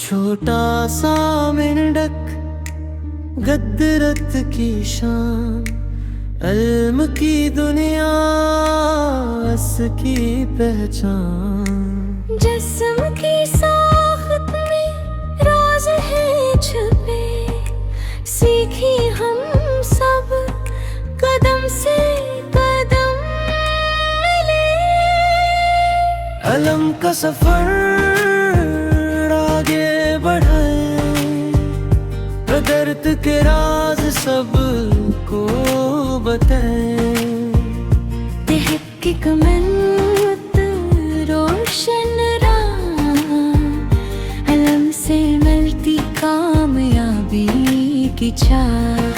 छोटा सा मेंढक गदरत की शान, इल्म की दुनिया अस की पहचान। जिस्म की साख्त में राज है छुपे, सीखी हम सब कदम से कदम मिले। अलम का सफर आगे बढ़ाए, दर्द के राज सबको बताए। तहक़्क़ीक़ मन्नत रोशन राह, अलम से मिलती कामयाबी की चाह।